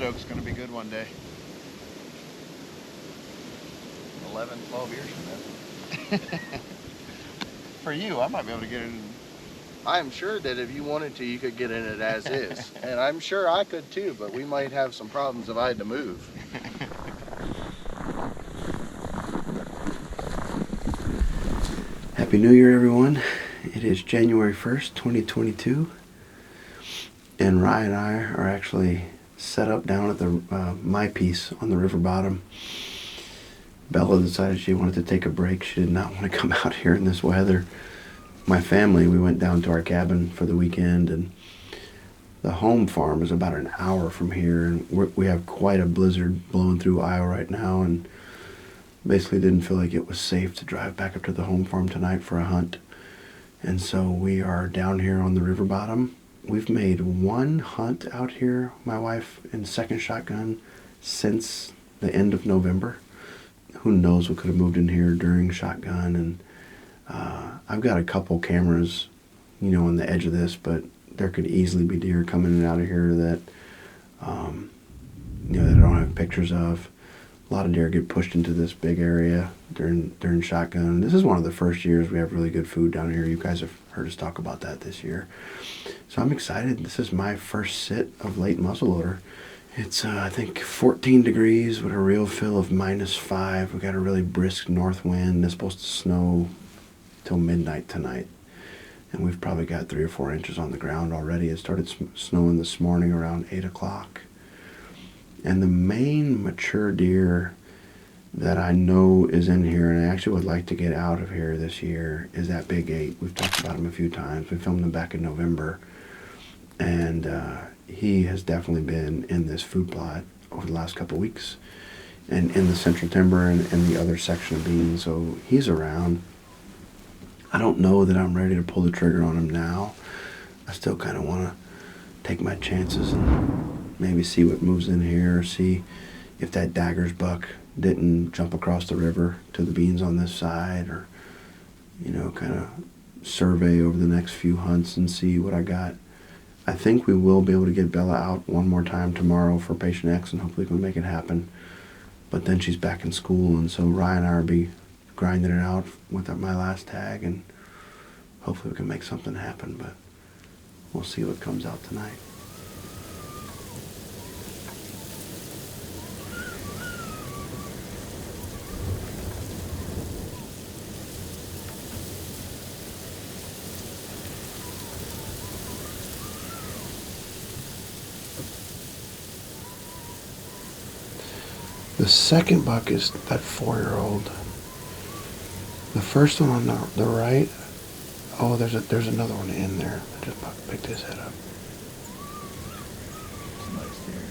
oak's going to be good one day. 11, 12 years from now. For you, I might be able to get it in. I'm sure that if you wanted to, you could get in it as is. And I'm sure I could too, but we might have some problems if I had to move. Happy New Year, everyone. It is January 1st, 2022. And Rye and I are actually set up down at the my piece on the river bottom. Bella decided she wanted to take a break. She did not want to come out here in this weather. My family, we went down to our cabin for the weekend, and the home farm is about an hour from here, and we have quite a blizzard blowing through Iowa right now, and basically didn't feel like it was safe to drive back up to the home farm tonight for a hunt. And so we are down here on the river bottom. We've made one hunt out here, my wife in second shotgun, since the end of November. Who knows what could have moved in here during shotgun. And I've got a couple cameras, on the edge of this, but there could easily be deer coming in and out of here that, that I don't have pictures of. A lot of deer get pushed into this big area during shotgun. This is one of the first years we have really good food down here. You guys have heard us talk about that this year. So I'm excited. This is my first sit of late muzzleloader. It's, I think, 14 degrees with a real feel of -5. We got a really brisk north wind. It's supposed to snow till midnight tonight. And we've probably got 3 or 4 inches on the ground already. It started snowing this morning around 8 o'clock. And the main mature deer that I know is in here, and I actually would like to get out of here this year, is that Big 8. We've talked about him a few times. We filmed him back in November. And he has definitely been in this food plot over the last couple of weeks. And in the central timber and the other section of beans. So he's around. I don't know that I'm ready to pull the trigger on him now. I still kind of want to take my chances and maybe see what moves in here, or see if that Daggers buck didn't jump across the river to the beans on this side, or, kind of survey over the next few hunts and see what I got. I think we will be able to get Bella out one more time tomorrow for Patient X, and hopefully we can make it happen. But then she's back in school, and so Ryan and I will be grinding it out with my last tag, and hopefully we can make something happen, but we'll see what comes out tonight. The second buck is that 4-year-old. The first one on the right, there's another one in there. I just picked his head up. It's a nice deer.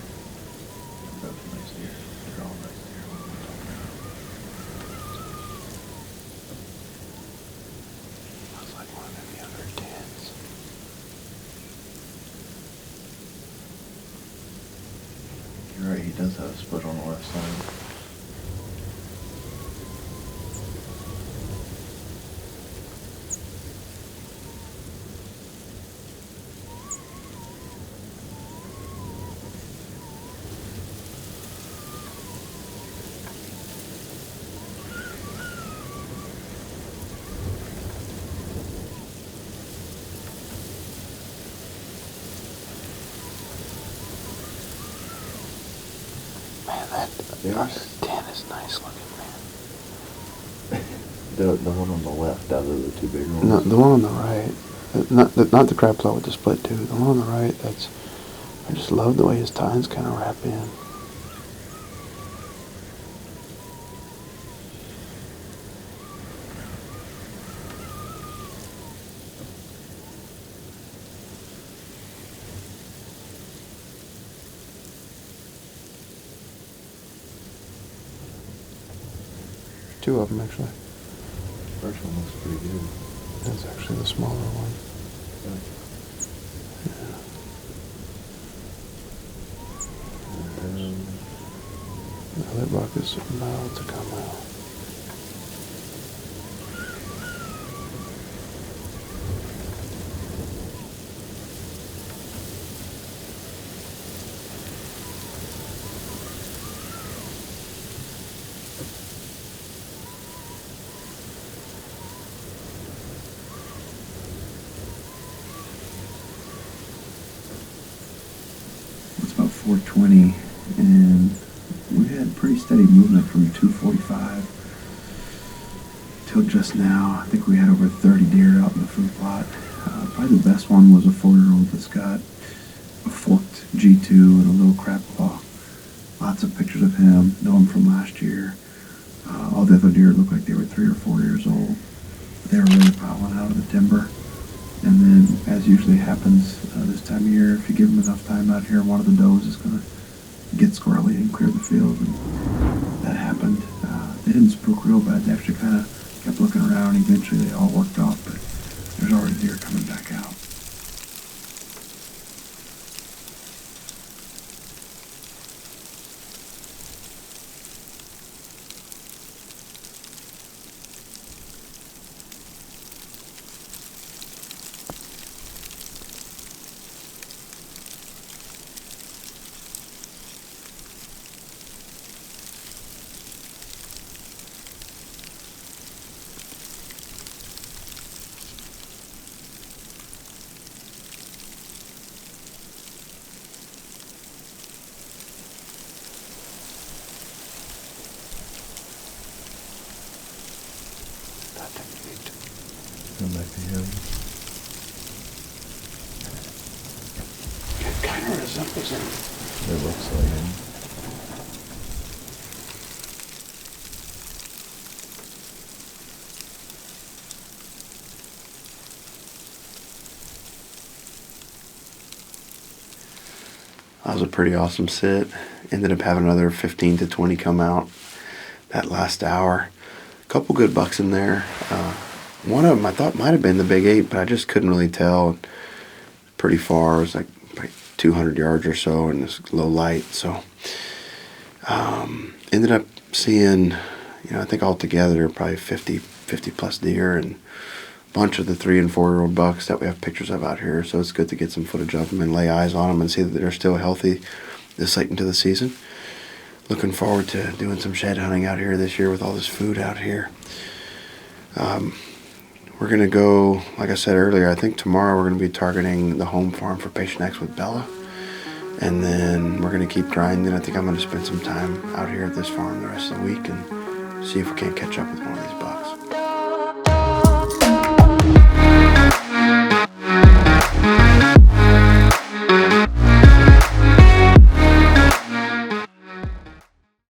That's a nice deer. They're all nice deer. Looks like one of the other 10s. You're right, he does have a split on the left side. Man, that 10 is nice looking, man. The one on the left out of the 2 big ones? No, the one on the right. Not the crab claw with the split tooth. The one on the right, I just love the way his tines kind of wrap in. There's 2 of them, actually. First one looks pretty good. That's actually the smaller one. Yeah. The other buck is about to come out. 420, and we had pretty steady movement from 245 till just now. I think we had over 30 deer out in the food plot. Probably the best one was a 4-year-old that's got a forked G2 and a little crab claw. Lots of pictures of him. Know him from last year. All the other deer looked like they were 3 or 4 years old. They were really piling out of the timber. And then, as usually happens this time of year, if you give them enough time out here, one of the does is going to get squirrely and clear the field. And that happened. They didn't spook real bad. They actually kind of kept looking around. Eventually, they all worked off, but there's already deer coming back out. That might be him. It kind of resembles him. It looks like him. That was a pretty awesome sit. Ended up having another 15 to 20 come out that last hour. A couple good bucks in there. One of them I thought might have been the big 8, but I just couldn't really tell. Pretty far. It was like 200 yards or so, and it's low light. So ended up seeing, I think altogether probably 50 plus deer, and a bunch of the 3 and 4 year old bucks that we have pictures of out here. So it's good to get some footage of them and lay eyes on them and see that they're still healthy this late into the season. Looking forward to doing some shed hunting out here this year with all this food out here. We're going to go, like I said earlier, I think tomorrow we're going to be targeting the home farm for Patient X with Bella. And then we're going to keep grinding. I think I'm going to spend some time out here at this farm the rest of the week and see if we can't catch up with one of these bucks.